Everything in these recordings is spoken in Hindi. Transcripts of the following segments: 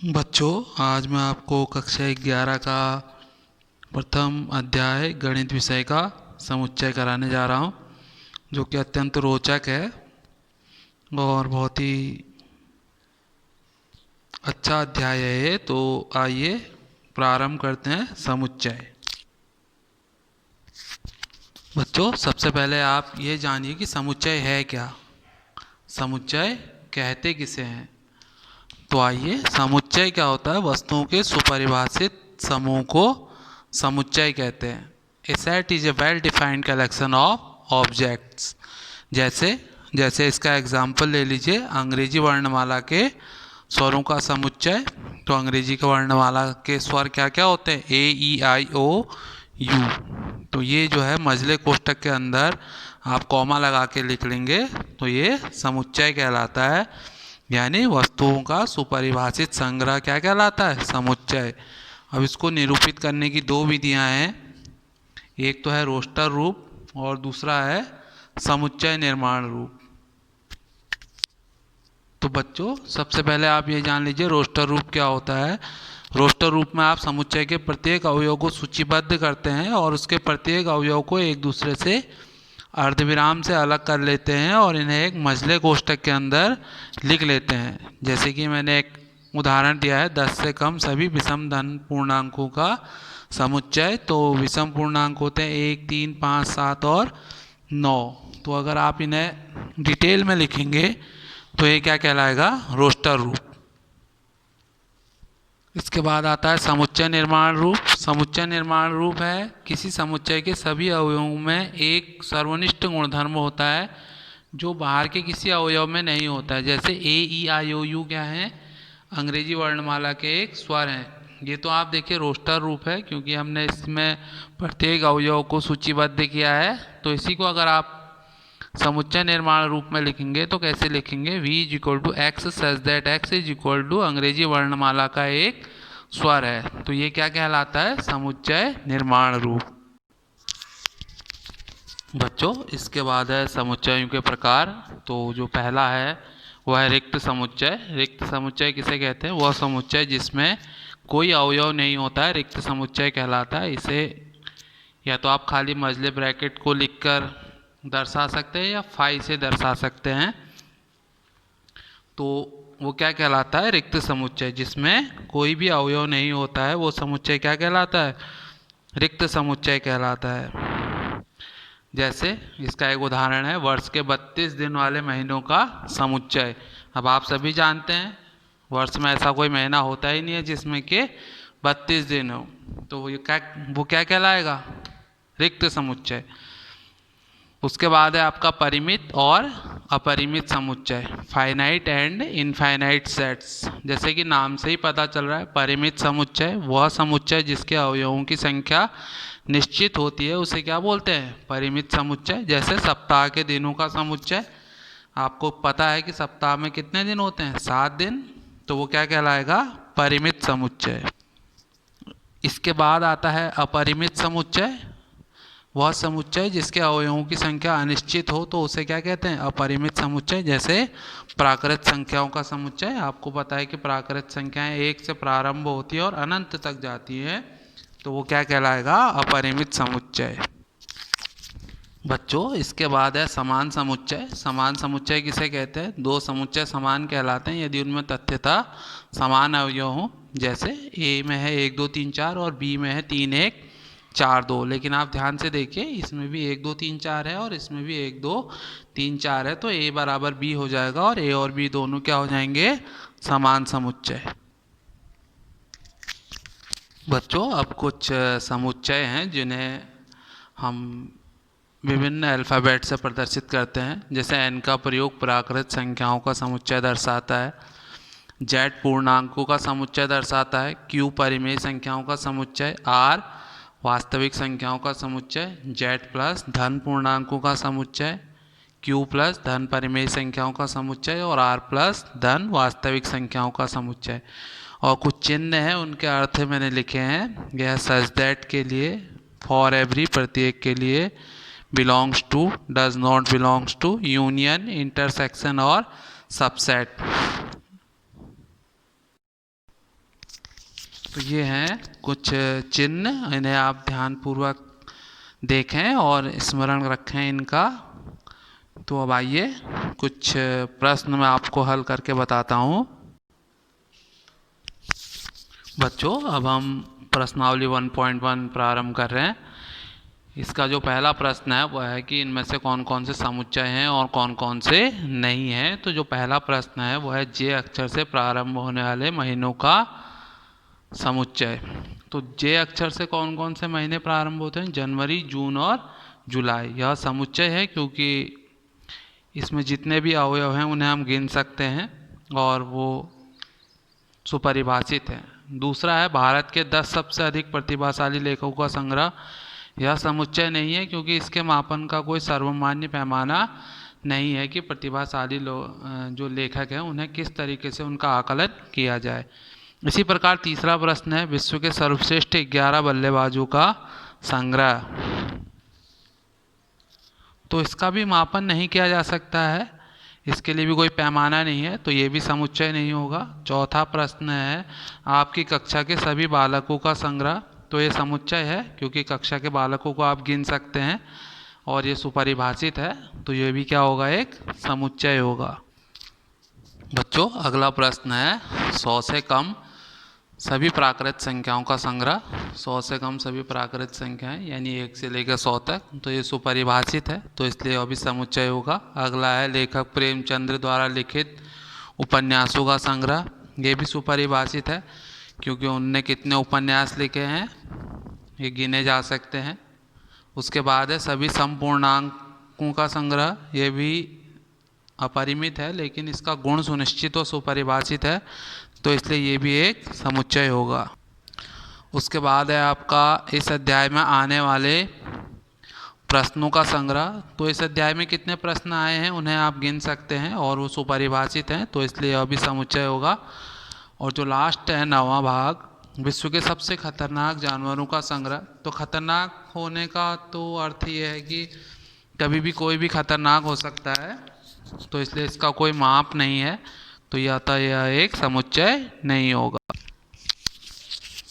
बच्चों, आज मैं आपको कक्षा 11 का प्रथम अध्याय गणित विषय का समुच्चय कराने जा रहा हूँ, जो कि अत्यंत रोचक है और बहुत ही अच्छा अध्याय है ये। तो आइए प्रारंभ करते हैं समुच्चय। बच्चों, सबसे पहले आप ये जानिए कि समुच्चय है क्या। समुच्चय कहते किसे हैं। तो आइए, समुच्चय क्या होता है। वस्तुओं के सुपरिभाषित समूह को समुच्चय कहते हैं। A set is a well defined collection of objects. जैसे जैसे इसका एग्जाम्पल ले लीजिए, अंग्रेजी वर्णमाला के स्वरों का समुच्चय। तो अंग्रेजी के वर्णमाला के स्वर क्या क्या होते हैं, ए ई आई ओ यू। तो ये जो है मझले कोष्ठक के अंदर आप कॉमा लगा के लिख लेंगे तो ये समुच्चय कहलाता है। यानी वस्तुओं का सुपरिभाषित संग्रह क्या कहलाता है, समुच्चय। अब इसको निरूपित करने की दो विधियां हैं। एक तो है रोस्टर रूप और दूसरा है समुच्चय निर्माण रूप। तो बच्चों, सबसे पहले आप ये जान लीजिए रोस्टर रूप क्या होता है। रोस्टर रूप में आप समुच्चय के प्रत्येक अवयव को सूचीबद्ध करते हैं और उसके प्रत्येक अवयव को एक दूसरे से अर्धविराम से अलग कर लेते हैं और इन्हें एक मझले कोष्ठक के अंदर लिख लेते हैं। जैसे कि मैंने एक उदाहरण दिया है, 10 से कम सभी विषम धन पूर्णांकों का समुच्चय। तो विषम पूर्णांक होते हैं 1, 3, 5, 7 और 9। तो अगर आप इन्हें डिटेल में लिखेंगे तो ये क्या कहलाएगा, रोस्टर रूप। इसके बाद आता है समुच्चय निर्माण रूप। समुच्चय निर्माण रूप है किसी समुच्चय के सभी अवयवों में एक सर्वनिष्ठ गुणधर्म होता है जो बाहर के किसी अवयव में नहीं होता है। जैसे ए ई आई ओ यू क्या है, अंग्रेजी वर्णमाला के एक स्वर हैं। ये तो आप देखिए रोस्टर रूप है, क्योंकि हमने इसमें प्रत्येक अवयव को सूचीबद्ध किया है। तो इसी को अगर आप समुच्चय निर्माण रूप में लिखेंगे तो कैसे लिखेंगे, v is equal to x such that x is equal to अंग्रेजी वर्णमाला का एक स्वर है। तो ये क्या कहलाता है, समुच्चय निर्माण रूप। बच्चों, इसके बाद है समुच्चयों के प्रकार। तो जो पहला है वह है रिक्त समुच्चय। रिक्त समुच्चय किसे कहते हैं, वह समुच्चय जिसमें कोई अवयव नहीं होता है रिक्त समुच्चय कहलाता है। इसे या तो आप खाली मझले ब्रैकेट को लिखकर दर्शा सकते हैं या फाई से दर्शा सकते हैं। तो वो क्या कहलाता है, रिक्त समुच्चय। जिसमें कोई भी अवयव नहीं होता है वो समुच्चय क्या कहलाता है, रिक्त समुच्चय कहलाता है। जैसे इसका एक उदाहरण है, वर्ष के 32 दिन वाले महीनों का समुच्चय। अब आप सभी जानते हैं वर्ष में ऐसा कोई महीना होता ही नहीं है जिसमें के 32 दिन हो। तो वो क्या कहलाएगा, रिक्त समुच्चय। उसके बाद है आपका परिमित और अपरिमित समुच्चय, फाइनाइट एंड इनफाइनाइट सेट्स। जैसे कि नाम से ही पता चल रहा है, परिमित समुच्चय वह समुच्चय जिसके अवयवों की संख्या निश्चित होती है उसे क्या बोलते हैं, परिमित समुच्चय। जैसे सप्ताह के दिनों का समुच्चय। आपको पता है कि सप्ताह में कितने दिन होते हैं, 7 दिन। तो वो क्या कहलाएगा, परिमित समुच्चय। इसके बाद आता है अपरिमित समुच्चय। वह समुच्चय जिसके अवयवों की संख्या अनिश्चित हो तो उसे क्या कहते हैं, अपरिमित समुच्चय। जैसे प्राकृत संख्याओं का समुच्चय। आपको पता है कि प्राकृत संख्याएं 1 से प्रारंभ होती है और अनंत तक जाती है, तो वो क्या कहलाएगा, अपरिमित समुच्चय। बच्चों, इसके बाद है समान समुच्चय। समान समुच्चय किसे कहते हैं, दो समुच्चय समान कहलाते हैं यदि उनमें तथ्यता समान अवयव हों। जैसे ए में है 1 2 3 4 और बी में है 3 1 4 2। लेकिन आप ध्यान से देखिए, इसमें भी 1 2 3 4 है और इसमें भी 1 2 3 4 है। तो ए बराबर बी हो जाएगा और ए और बी दोनों क्या हो जाएंगे, समान समुच्चय। बच्चों, अब कुछ समुच्चय हैं जिन्हें हम विभिन्न अल्फ़ाबेट से प्रदर्शित करते हैं। जैसे एन का प्रयोग प्राकृत संख्याओं का समुच्चय दर्शाता है, जेड पूर्णांकों का समुच्चय दर्शाता है, क्यू परिमेय संख्याओं का समुच्चय, आर वास्तविक संख्याओं का समुच्चय, जेड प्लस धन पूर्णांकों का समुच्चय, क्यू प्लस धन परिमेय संख्याओं का समुच्चय और आर प्लस धन वास्तविक संख्याओं का समुच्चय। और कुछ चिन्ह हैं, उनके अर्थ मैंने लिखे हैं। यह सच दैट के लिए, फॉर एवरी प्रत्येक के लिए, belongs to, does not belongs to, union, intersection और सबसेट। तो ये हैं कुछ चिन्ह, इन्हें आप ध्यानपूर्वक देखें और स्मरण रखें इनका। तो अब आइए कुछ प्रश्न मैं आपको हल करके बताता हूँ। बच्चों अब हम प्रश्नावली 1.1 प्रारंभ कर रहे हैं। इसका जो पहला प्रश्न है वह है कि इनमें से कौन कौन से समुच्चय हैं और कौन कौन से नहीं हैं। तो जो पहला प्रश्न है वह है जे अक्षर से प्रारंभ होने वाले महीनों का समुच्चय। तो जे अक्षर से कौन कौन से महीने प्रारंभ होते हैं? जनवरी, जून और जुलाई। यह समुच्चय है क्योंकि इसमें जितने भी अवयव हैं उन्हें हम गिन सकते हैं और वो सुपरिभाषित है। दूसरा है भारत के 10 सबसे अधिक प्रतिभाशाली लेखकों का संग्रह। यह समुच्चय नहीं है क्योंकि इसके मापन का कोई सर्वमान्य पैमाना नहीं है कि प्रतिभाशाली जो लेखक हैं उन्हें किस तरीके से उनका आकलन किया जाए। इसी प्रकार तीसरा प्रश्न है विश्व के सर्वश्रेष्ठ 11 बल्लेबाजों का संग्रह। तो इसका भी मापन नहीं किया जा सकता है, इसके लिए भी कोई पैमाना नहीं है, तो ये भी समुच्चय नहीं होगा। चौथा प्रश्न है आपकी कक्षा के सभी बालकों का संग्रह। तो ये समुच्चय है क्योंकि कक्षा के बालकों को आप गिन सकते हैं और ये सुपरिभाषित है, तो ये भी क्या होगा? एक समुच्चय होगा। बच्चों अगला प्रश्न है 100 से कम सभी प्राकृत संख्याओं का संग्रह। 100 से कम सभी प्राकृत संख्याएं यानी 1 से लेकर 100 तक, तो ये सुपरिभाषित है, तो इसलिए अभी समुच्चय होगा। अगला है लेखक प्रेमचंद्र द्वारा लिखित उपन्यासों का संग्रह। ये भी सुपरिभाषित है क्योंकि उनने कितने उपन्यास लिखे हैं ये गिने जा सकते हैं। उसके बाद है सभी संपूर्णांकों का संग्रह। ये भी अपरिमित है लेकिन इसका गुण सुनिश्चित और सुपरिभाषित है, तो इसलिए ये भी एक समुच्चय होगा। उसके बाद है आपका इस अध्याय में आने वाले प्रश्नों का संग्रह। तो इस अध्याय में कितने प्रश्न आए हैं उन्हें आप गिन सकते हैं और वो सुपरिभाषित हैं, तो इसलिए यह भी समुच्चय होगा। और जो लास्ट है 9वां भाग विश्व के सबसे खतरनाक जानवरों का संग्रह। तो खतरनाक होने का तो अर्थ ये है कि कभी भी कोई भी खतरनाक हो सकता है, तो इसलिए इसका कोई माप नहीं है, तो यह एक समुच्चय नहीं होगा।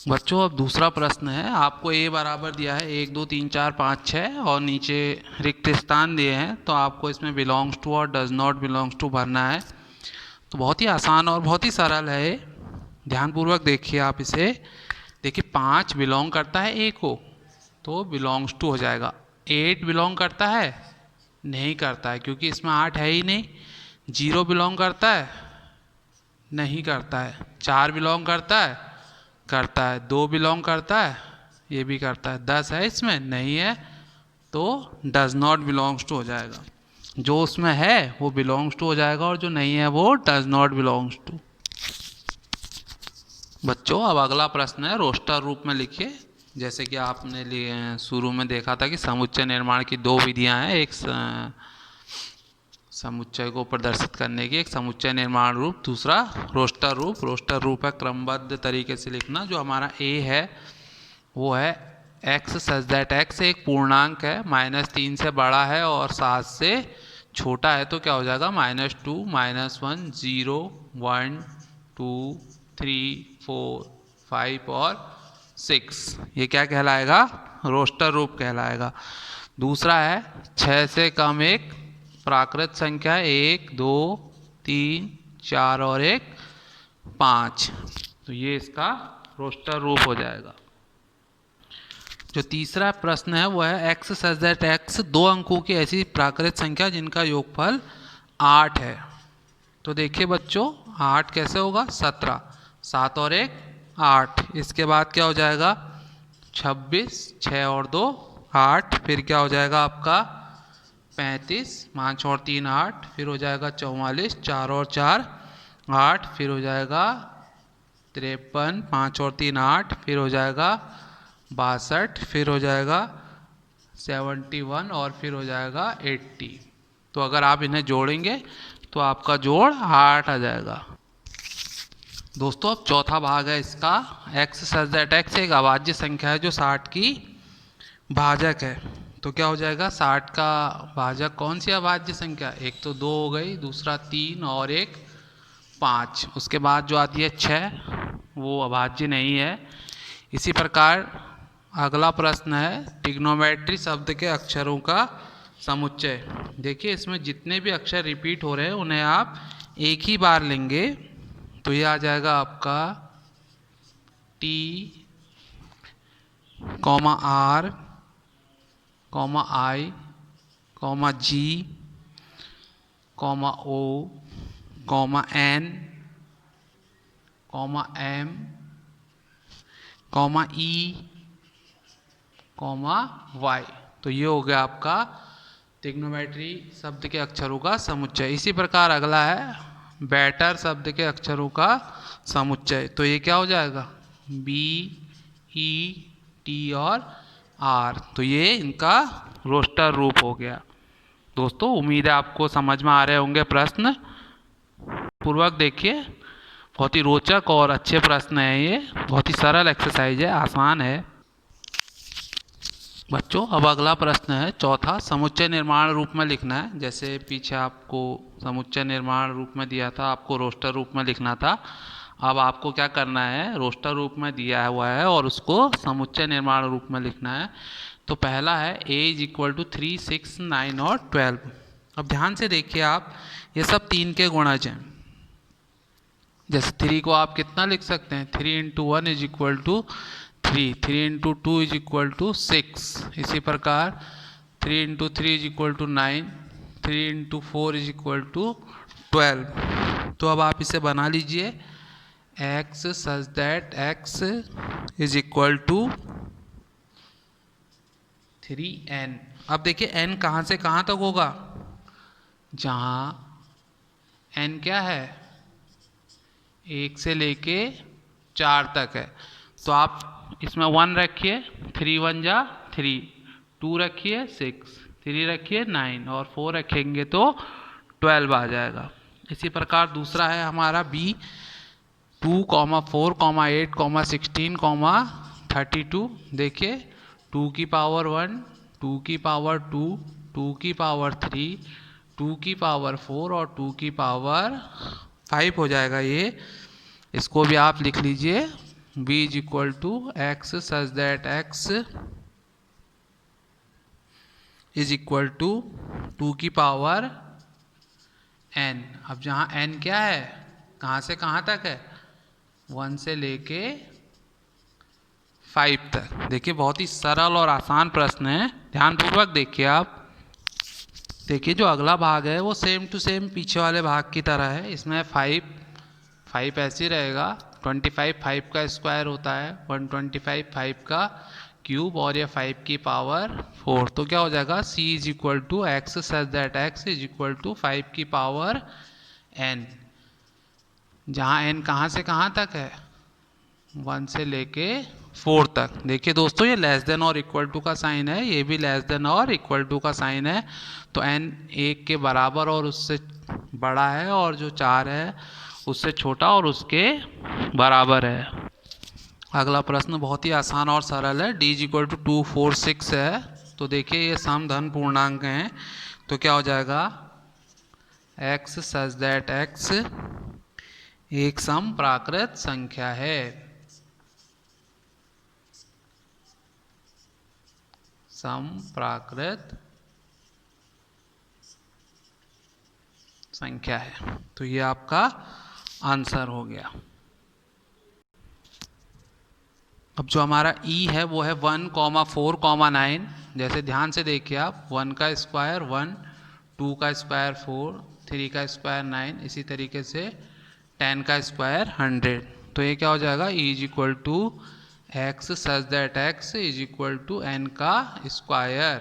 बच्चों अब दूसरा प्रश्न है, आपको ए बराबर दिया है 1 2 3 4 5 6 और नीचे रिक्त स्थान दिए हैं, तो आपको इसमें बिलोंग्स टू और डज नॉट बिलोंग्स टू भरना है। तो बहुत ही आसान और बहुत ही सरल है, ध्यानपूर्वक देखिए आप इसे। देखिए 5 बिलोंग करता है ए को, तो बिलोंग्स टू हो जाएगा। 8 बिलोंग करता है? नहीं करता है क्योंकि इसमें 8 है ही नहीं। 0 बिलोंग करता है? नहीं करता है। 4 बिलोंग करता है? करता है। 2 बिलोंग करता है? ये भी करता है। 10 है इसमें? नहीं है, तो डज नॉट बिलोंग्स टू हो जाएगा। जो उसमें है वो बिलोंग्स टू हो जाएगा और जो नहीं है वो डज नॉट बिलोंग्स टू। बच्चों अब अगला प्रश्न है रोस्टर रूप में लिखिए। जैसे कि आपने शुरू में देखा था कि समुच्चय निर्माण की 2 विधियां हैं, एक समुच्चय को प्रदर्शित करने की, एक समुच्चय निर्माण रूप, दूसरा रोस्टर रूप। रोस्टर रूप है क्रमबद्ध तरीके से लिखना। जो हमारा ए है वो है x सच दैट x एक पूर्णांक है, -3 से बड़ा है और 7 से छोटा है, तो क्या हो जाएगा? -2 -1 0 1 2 3 4 5 और 6। ये क्या कहलाएगा? रोस्टर रूप कहलाएगा। दूसरा है 6 से कम एक प्राकृत संख्या 1 2 3 4 और 1 5, तो ये इसका रोस्टर रूप हो जाएगा। जो तीसरा प्रश्न है वो है x सच दैट x 2 अंकों की ऐसी प्राकृत संख्या जिनका योगफल 8 है। तो देखिए बच्चों 8 कैसे होगा? 17, 7 और 1 8। इसके बाद क्या हो जाएगा? 26, 6 और 2 8। फिर क्या हो जाएगा आपका? 35, 5 और 3 8। फिर हो जाएगा 44, 4 और 4 8। फिर हो जाएगा 53, 5 और 3 8। फिर हो जाएगा 62। फिर हो जाएगा 71 और फिर हो जाएगा 80। तो अगर आप इन्हें जोड़ेंगे तो आपका जोड़ 8 आ जाएगा। दोस्तों अब चौथा भाग है इसका। x सच दैट x एक अभाज्य संख्या है जो 60 की भाजक है। तो क्या हो जाएगा? 60 का भाजक कौन सी अभाज्य संख्या? एक तो 2 हो गई, दूसरा 3 और एक 5। उसके बाद जो आती है 6, वो अभाज्य नहीं है। इसी प्रकार अगला प्रश्न है ट्रिग्नोमेट्री शब्द के अक्षरों का समुच्चय। देखिए इसमें जितने भी अक्षर रिपीट हो रहे हैं उन्हें आप एक ही बार लेंगे, तो ये आ जाएगा आपका T, R, I, G, O, N, M, E, Y। तो ये हो गया आपका ट्रिग्नोमेट्री शब्द के अक्षरों का समुच्चय। इसी प्रकार अगला है बेटर शब्द के अक्षरों का समुच्चय। तो ये क्या हो जाएगा B, E, T और R। तो ये इनका रोस्टर रूप हो गया। दोस्तों उम्मीद है आपको समझ में आ रहे होंगे प्रश्न। पूर्वक देखिए, बहुत ही रोचक और अच्छे प्रश्न है। ये बहुत ही सरल एक्सरसाइज है, आसान है। बच्चों अब अगला प्रश्न है चौथा, समुच्चय निर्माण रूप में लिखना है। जैसे पीछे आपको समुच्चय निर्माण रूप में दिया था, आपको रोस्टर रूप में लिखना था। अब आपको क्या करना है, रोस्टर रूप में दिया हुआ है और उसको समुच्चय निर्माण रूप में लिखना है। तो पहला है a = 3, 6, 9 और 12। अब ध्यान से देखिए आप, ये सब 3 के गुणज हैं। जैसे 3 को आप कितना लिख सकते हैं, 3 × 1 = 3, 3 × 2 = 6। इसी प्रकार 3 × 3 = 9, 3 × 4 = 12। तो अब आप इसे बना लीजिए x such that x = 3n। अब देखिए n कहाँ से कहाँ तक होगा, जहाँ n क्या है 1 से लेके 4 तक है। तो आप इसमें 1 रखिए, 3 × 1 = 3, 2 रखिए 6, 3 रखिए 9 और 4 रखेंगे तो 12 आ जाएगा। इसी प्रकार दूसरा है हमारा b, 2, 4, 8, 16, 32। देखिए 2 की पावर 1, 2 की पावर 2, 2 की पावर 3, 2 की पावर 4 और 2 की पावर 5 हो जाएगा ये। इसको भी आप लिख लीजिए b = x such that x = 2 की पावर n। अब जहाँ n क्या है, कहाँ से कहाँ तक है, 1 से लेके 5 तक। देखिए बहुत ही सरल और आसान प्रश्न है, ध्यानपूर्वक देखिए आप। देखिए जो अगला भाग है वो सेम टू सेम पीछे वाले भाग की तरह है। इसमें 5 ऐसे ही रहेगा, 25 5 का स्क्वायर होता है, 125 5 का क्यूब और ये 5 की पावर 4। तो क्या हो जाएगा c = x such that x = 5 की पावर n। जहाँ n कहाँ से कहाँ तक है, 1 से लेके 4 तक। देखिए दोस्तों ये लेस देन और इक्वल टू का साइन है, ये भी लेस देन और इक्वल टू का साइन है। तो n 1 के बराबर और उससे बड़ा है और जो 4 है उससे छोटा और उसके बराबर है। अगला प्रश्न बहुत ही आसान और सरल है, d = 2, 4, 6 है। तो देखिए ये सम धन पूर्णांक हैं, तो क्या हो जाएगा x such that x एक सम प्राकृत संख्या है। सम प्राकृत संख्या है। तो ये आपका आंसर हो गया। अब जो हमारा e है वो है 1, 4, 9। जैसे ध्यान से देखिए आप, 1 का स्क्वायर 1, 2 का स्क्वायर 4, 3 का स्क्वायर 9, इसी तरीके से 10 का स्क्वायर 100। तो ये क्या हो जाएगा e = x such that x = n का स्क्वायर।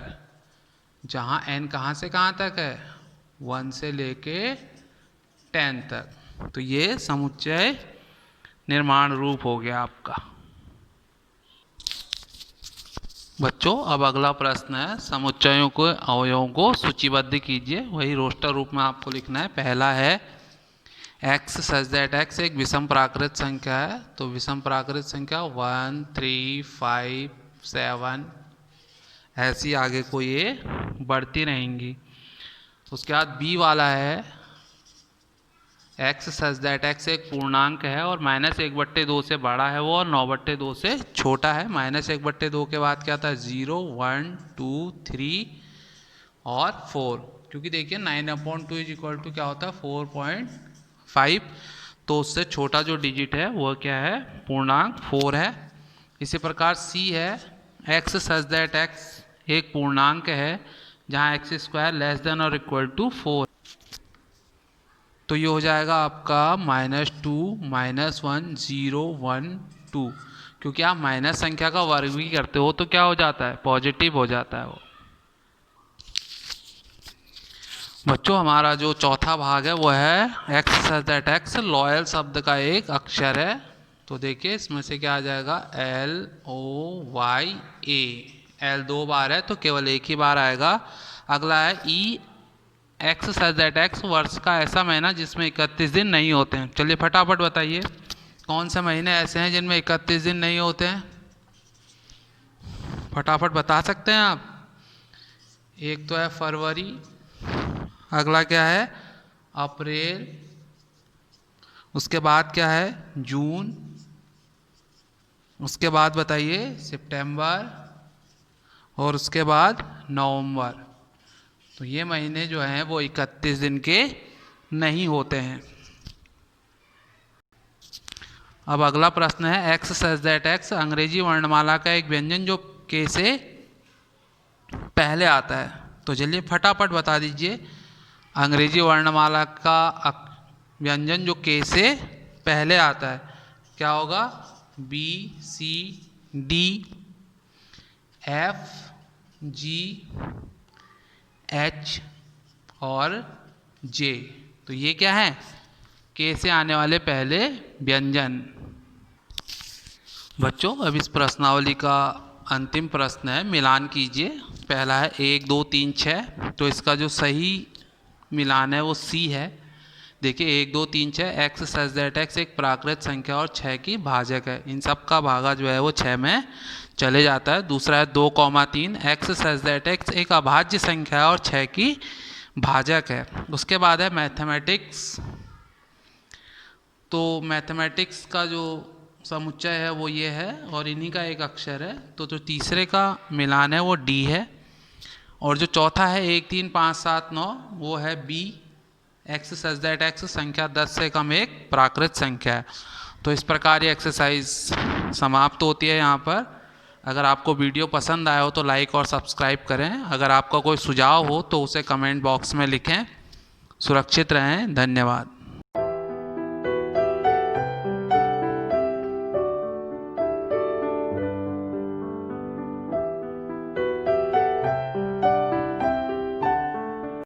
जहाँ n कहाँ से कहाँ तक है, 1 से लेके 10 तक। तो ये समुच्चय निर्माण रूप हो गया आपका। बच्चों अब अगला प्रश्न है समुच्चयों के अवयवों को सूचीबद्ध कीजिए। वही रोस्टर रूप में आपको लिखना है। पहला है x such that x एक विषम प्राकृत संख्या है। तो विषम प्राकृत संख्या 1, 3, 5, 7 ऐसी आगे को ये बढ़ती रहेंगी। उसके बाद b वाला है एक्स सच दैट एक्स एक पूर्णांक है और -1/2 से बड़ा है वो और 9/2 से छोटा है। -1/2 के बाद क्या था 0 1 2 3 और 4, क्योंकि देखिए 9/2 इज इक्वल टू क्या होता है 4.5, तो उससे छोटा जो डिजिट है वो क्या है पूर्णांक 4 है। इसी प्रकार सी है एक्स सच दैट एक्स एक पूर्णांक है जहाँ x² लेस देन और इक्वल टू 4, तो ये हो जाएगा आपका -2 -1 0 1 2, क्योंकि आप माइनस संख्या का वर्ग भी करते हो तो क्या हो जाता है पॉजिटिव हो जाता है वो। बच्चों हमारा जो चौथा भाग है वो है x such that x loyal शब्द का एक अक्षर है, तो देखिए इसमें से क्या आ जाएगा LOYA, L 2 बार है तो केवल एक ही बार आएगा। अगला है ई एक्स सच दैट एक्स वर्ष का ऐसा महीना जिसमें 31 दिन नहीं होते हैं। चलिए फटाफट बताइए कौन से महीने ऐसे हैं जिनमें 31 दिन नहीं होते हैं, फटाफट बता सकते हैं आप। एक तो है फरवरी, अगला क्या है अप्रैल, उसके बाद क्या है जून, उसके बाद बताइए सितंबर और उसके बाद नवंबर। तो ये महीने जो हैं वो 31 दिन के नहीं होते हैं। अब अगला प्रश्न है एक्स सच दैट एक्स अंग्रेजी वर्णमाला का एक व्यंजन जो के से पहले आता है, तो चलिए फटाफट बता दीजिए अंग्रेजी वर्णमाला का व्यंजन जो के से पहले आता है क्या होगा BCD FGH और J, तो ये क्या है के से आने वाले पहले व्यंजन। बच्चों अब इस प्रश्नावली का अंतिम प्रश्न है, मिलान कीजिए। पहला है 1 2 3 6, तो इसका जो सही मिलान है वो सी है। देखिए 1 2 3 6 एक्स सच दैट एक्स एक प्राकृत संख्या और 6 की भाजक है, इन सब का भागा जो है वो 6 में चले जाता है। दूसरा है 2,3 एक्स सच दैट एक्स एक अभाज्य संख्या और 6 की भाजक है। उसके बाद है मैथमेटिक्स, तो मैथमेटिक्स का जो समुच्चय है वो ये है और इन्हीं का एक अक्षर है, तो जो तीसरे का मिलान है वो डी है। और जो चौथा है 1 3 5 7 9 वो है B x such that x संख्या 10 से कम एक प्राकृत संख्या है। तो इस प्रकार ये एक्सरसाइज समाप्त होती है यहाँ पर। अगर आपको वीडियो पसंद आया हो तो लाइक और सब्सक्राइब करें। अगर आपका कोई सुझाव हो तो उसे कमेंट बॉक्स में लिखें। सुरक्षित रहें, धन्यवाद।